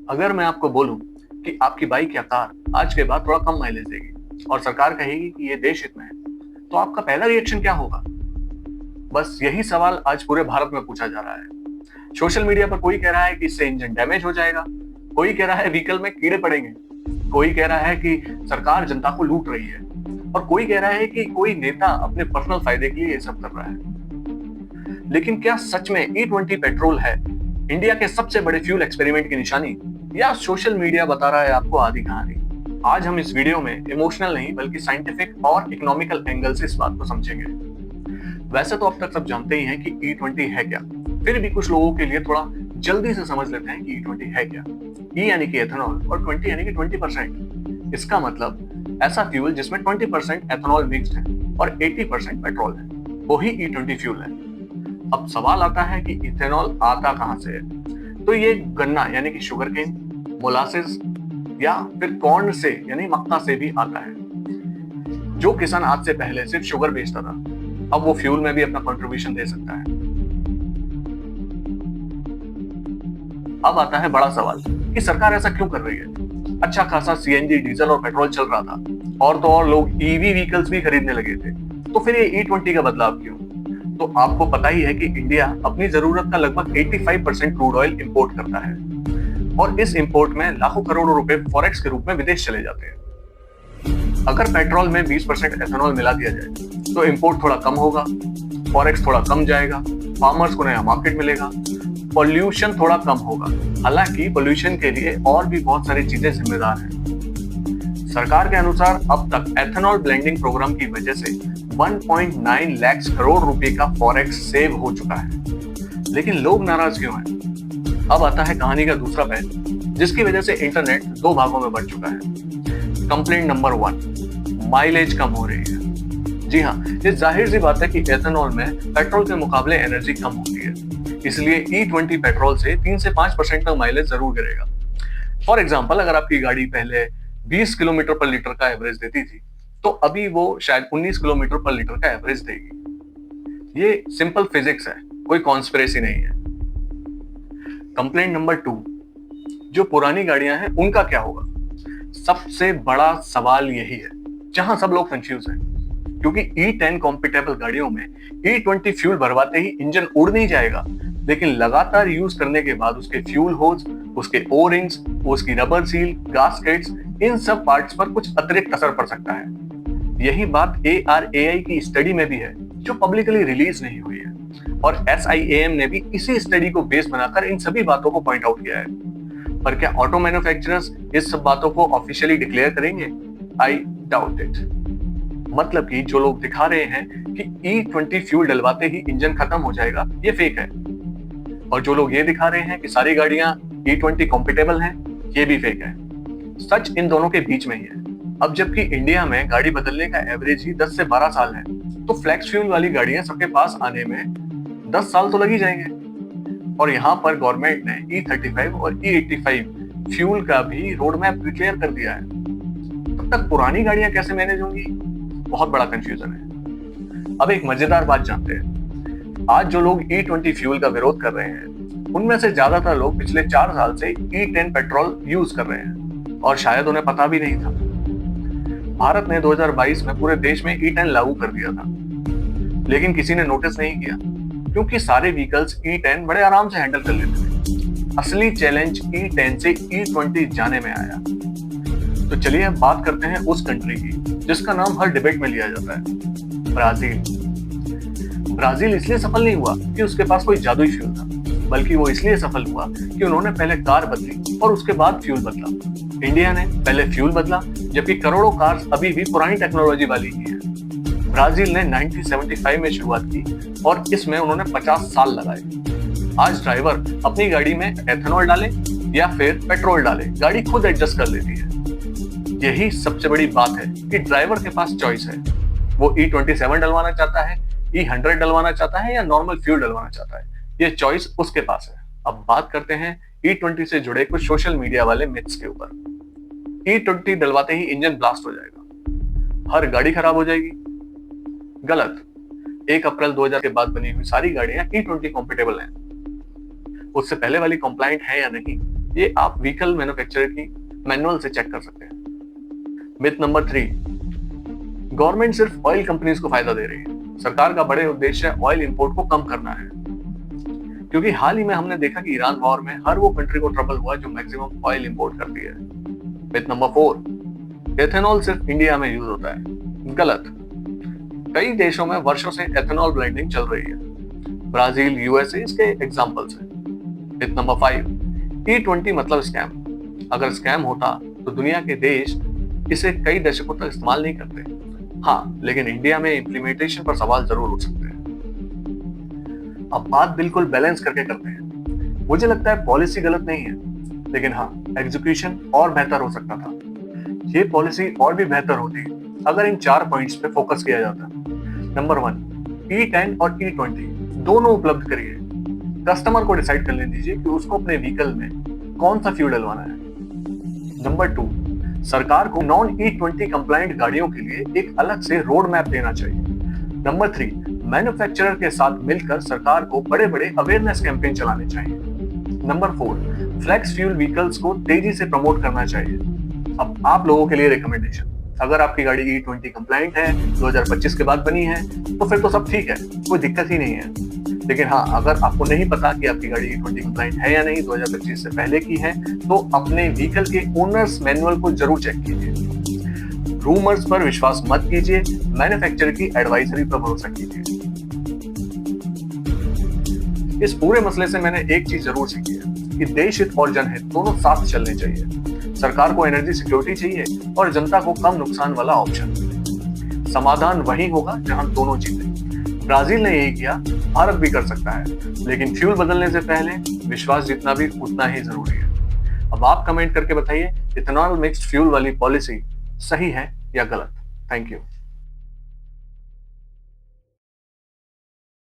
अगर मैं आपको बोलूं कि आपकी बाइक या कार आज के बाद थोड़ा कम माइलेज देगी और सरकार कहेगी कि ये देश हित में है, तो आपका पहला रिएक्शन क्या होगा? बस यही सवाल आज पूरे भारत में पूछा जा रहा है। सोशल मीडिया पर कोई कह रहा है कि इससे इंजन डैमेज हो जाएगा, कोई कह रहा है व्हीकल में कीड़े पड़ेंगे, कोई कह रहा है कि सरकार जनता को लूट रही है और कोई कह रहा है कि कोई नेता अपने पर्सनल फायदे के लिए ये सब कर रहा है। लेकिन क्या सच में E20 पेट्रोल है इंडिया के सबसे बड़े फ्यूल एक्सपेरिमेंट की निशानी, या सोशल मीडिया बता रहा है आपको आधी कहानी? आज हम इस वीडियो में इमोशनल नहीं बल्कि साइंटिफिक और इकोनॉमिकल एंगल से इस बात को समझेंगे। वैसे तो अब तक सब जानते ही हैं कि E20 है क्या, फिर भी कुछ लोगों के लिए थोड़ा जल्दी से समझ लेते हैं कि E20 है क्या। E यानी कि एथेनॉल और 20 यानी कि 20%। इसका मतलब ऐसा फ्यूल जिसमें 20% एथेनॉल मिक्स्ड है और 80% पेट्रोल है, वो ही E20 फ्यूल है। अब सवाल आता है कि इथेनॉल आता कहां से है? तो ये गन्ना यानी कि शुगर केन, मोलासेस या फिर कॉर्न से यानी मक्का से भी आता है। जो किसान आज से पहले सिर्फ शुगर बेचता था, अब वो फ्यूल में भी अपना कंट्रीब्यूशन दे सकता है। अब आता है बड़ा सवाल कि सरकार ऐसा क्यों कर रही है? अच्छा खासा सीएनजी, डीजल और पेट्रोल चल रहा था और तो और लोग ईवी व्हीकल्स भी खरीदने लगे थे, तो फिर ये E20 का बदलाव क्यों? तो आपको पता ही है कि इंडिया अपनी जरूरत का लगभग 85% क्रूड ऑयल इंपोर्ट करता है और इस इंपोर्ट में लाखों करोड़ों रुपए फॉरेक्स के रूप में विदेश चले जाते हैं। अगर पेट्रोल में 20% एथेनॉल मिला दिया जाए तो इंपोर्ट थोड़ा कम होगा, फॉरेक्स थोड़ा कम जाएगा, फार्मर्स को नया मार्केट मिलेगा, पॉल्यूशन थोड़ा कम होगा। हालांकि पॉल्यूशन के लिए और भी बहुत सारी चीजें जिम्मेदार हैं। सरकार के अनुसार अब तक एथेनॉल ब्लेंडिंग प्रोग्राम की वजह से 1.9 लाख करोड़ रुपए का फॉरेक्स सेव हो चुका है। लेकिन लोग नाराज क्यों हैं? अब आता है कहानी का दूसरा पहलू, जिसकी वजह से इंटरनेट दो भागों में बंट चुका है। कंप्लेंट नंबर 1, माइलेज कम हो रही है। जी हाँ, ये जाहिर सी बात है कि एथेनॉल में पेट्रोल के मुकाबले एनर्जी कम होती है, इसलिए E20 पेट्रोल से 3 से 5% तक माइलेज जरूर गिरेगा। फॉर एग्जाम्पल, अगर आपकी गाड़ी पहले 20 किलोमीटर पर लीटर का एवरेज देती थी, तो अभी वो शायद 19 किलोमीटर पर लीटर का एवरेज देगी। ये सिंपल फिजिक्स है, कोई कॉन्स्पिरेसी नहीं है। कंप्लेंट नंबर 2, जो पुरानी गाड़ियां हैं उनका क्या होगा? सबसे बड़ा सवाल यही है जहां सब लोग कंफ्यूज हैं, क्योंकि E10 कॉम्पिटेबल गाड़ियों में E20 फ्यूल भरवाते ही इंजन उड़ नहीं जाएगा, लेकिन लगातार यूज करने के बाद उसके फ्यूल होज, उसके ओ रिंग्स, उसकी रबर सील, गास्केट्स, इन सब पार्ट्स पर कुछ अतिरिक्त असर पड़ सकता है। यही बात ARAI की स्टडी में भी है, जो पब्लिकली रिलीज नहीं हुई है, और SIAM ने भी इसी स्टडी को बेस बनाकर इन सभी बातों को पॉइंट आउट किया है। पर क्या ऑटो मैन्युफैक्चरर्स इस सब बातों को ऑफिशियली डिक्लेयर करेंगे? I doubt it. मतलब कि जो लोग दिखा रहे हैं कि E20 फ्यूल डलवाते ही इंजन खत्म हो जाएगा, ये फेक है, और जो लोग ये दिखा रहे हैं कि सारी गाड़ियां E20 कॉम्पिटेबल हैं, ये भी फेक है। सच इन दोनों के बीच में ही है। अब जबकि इंडिया में गाड़ी बदलने का एवरेज ही 10 से 12 साल है, तो फ्लैक्स फ्यूल वाली गाड़ियां सबके पास आने में 10 साल तो लग ही जाएंगे। और यहाँ पर गवर्नमेंट ने E35 और E85 फ्यूल का भी रोड मैप डिक्लेयर कर दिया है। तब तक पुरानी गाड़ियां कैसे मैनेज होंगी? बहुत बड़ा कंफ्यूजन है। अब एक मजेदार बात जानते हैं। आज जो लोग E20 फ्यूल का विरोध कर रहे हैं, उनमें से ज्यादातर लोग पिछले 4 साल से E10 पेट्रोल यूज कर रहे हैं और शायद उन्हें पता भी नहीं था। भारत ने 2022 में पूरे देश में E10 लागू कर दिया था, लेकिन किसी ने नोटिस नहीं किया, क्योंकि सारे व्हीकल्स E10 बड़े आराम से हैंडल कर लेते थे। असली चैलेंज E10 से E20 जाने में आया। तो चलिए अब बात करते हैं उस कंट्री की जिसका नाम हर डिबेट में लिया जाता है, ब्राजील। ब्राजील इसलिए सफल नहीं हुआ कि उसके पास कोई जादुई फ्यूल था, बल्कि वो इसलिए सफल हुआ कि उन्होंने पहले कार बदली और उसके बाद फ्यूल बदला। इंडिया ने पहले फ्यूल बदला, जबकि करोड़ों कार्स अभी भी पुरानी टेक्नोलॉजी वाली ही है। ब्राजील ने 1975 में शुरुआत की और इसमें उन्होंने 50 साल लगाए। आज ड्राइवर अपनी गाड़ी में एथेनॉल डाले या फिर पेट्रोल डाले, गाड़ी खुद एडजस्ट कर लेती है। यही सबसे बड़ी बात है कि ड्राइवर के पास चॉइस है। वो E27 डलवाना चाहता है, E100 डलवाना चाहता है या नॉर्मल फ्यूल डलवाना चाहता है, ये चॉइस उसके पास है। अब बात करते हैं E20 से जुड़े कुछ सोशल मीडिया वाले मिथ्स के ऊपर। E20 डलवाते ही इंजन ब्लास्ट हो जाएगा, हर गाड़ी खराब हो जाएगी। गलत। 1 अप्रैल 2000 के बाद बनी हुई सारी गाड़ियां E20 कॉम्पिटेबल हैं। उससे पहले वाली कंप्लायंट है या नहीं, ये आप व्हीकल मैन्युफैक्चरर की मैनुअल से चेक कर सकते हैं। मिथ नंबर 3, गवर्नमेंट सिर्फ ऑयल कंपनीज को फायदा दे रही है। सरकार का बड़े उद्देश्य ऑयल इंपोर्ट को कम करना है, क्योंकि हाल ही में हमने देखा कि ईरान वॉर में हर वो कंट्री को ट्रबल हुआ जो मैक्सिमम ऑयल इंपोर्ट करती है। मिथ नंबर 4, एथेनॉल सिर्फ इंडिया में यूज होता है। गलत। कई देशों में वर्षों से एथेनॉल ब्लेंडिंग चल रही है। ब्राजील, यूएसए इसके एग्जांपल्स हैं। मिथ नंबर 5, E20 मतलब स्कैम। अगर स्कैम होता तो दुनिया के देश इसे कई दशकों तक इस्तेमाल नहीं करते। हाँ, लेकिन इंडिया में इम्प्लीमेंटेशन पर सवाल जरूर उठ सकते हैं। अब बात बिल्कुल बैलेंस करके करते हैं। मुझे लगता है पॉलिसी गलत नहीं है, लेकिन हाँ, एग्जीक्यूशन और बेहतर हो सकता था। ये पॉलिसी और भी बेहतर होती अगर इन 4 पॉइंट्स पे फोकस किया जाता। नंबर 1, E10 और E20 दोनों उपलब्ध करिए। कस्टमर को डिसाइड करने दीजिए कि उसको अपने व्हीकल में कौन सा फ्यूल डलवाना है। नंबर 2, सरकार को नॉन E20 कंप्लायंट गाड़ियों के लिए एक अलग से रोड मैप देना चाहिए। नंबर 3, मैन्युफैक्चरर के साथ मिलकर सरकार को बड़े बड़े अवेयरनेस कैंपेन चलाने चाहिए। नंबर 4, फ्लेक्स फ्यूल व्हीकल्स को तेजी से प्रमोट करना चाहिए। अब आप लोगों के लिए रिकमेंडेशन, अगर आपकी गाड़ी E20 कंप्लायंट है, 2025 के बाद बनी है, तो फिर तो सब ठीक है, कोई दिक्कत ही नहीं है। लेकिन हाँ, अगर आपको नहीं पता कि आपकी गाड़ी E20 कंप्लायंट है या नहीं, 2025 से पहले की है, तो अपने व्हीकल के ओनर्स मैनुअल को जरूर चेक कीजिए। रूमर्स पर विश्वास मत कीजिए, मैन्युफैक्चरर की एडवाइजरी पर भरोसा कीजिए। इस पूरे मसले से मैंने एक चीज जरूर सीखी है कि देश हित और जनहित दोनों साथ चलने चाहिए। सरकार को एनर्जी सिक्योरिटी चाहिए और जनता को कम नुकसान वाला ऑप्शन। समाधान वही होगा जहां दोनों जीते। ब्राजील ने यही किया, भारत भी कर सकता है, लेकिन फ्यूल बदलने से पहले विश्वास जीतना भी उतना ही जरूरी है। अब आप कमेंट करके बताइए, इथेनॉल मिक्स्ड फ्यूल वाली पॉलिसी सही है या गलत। Thank you.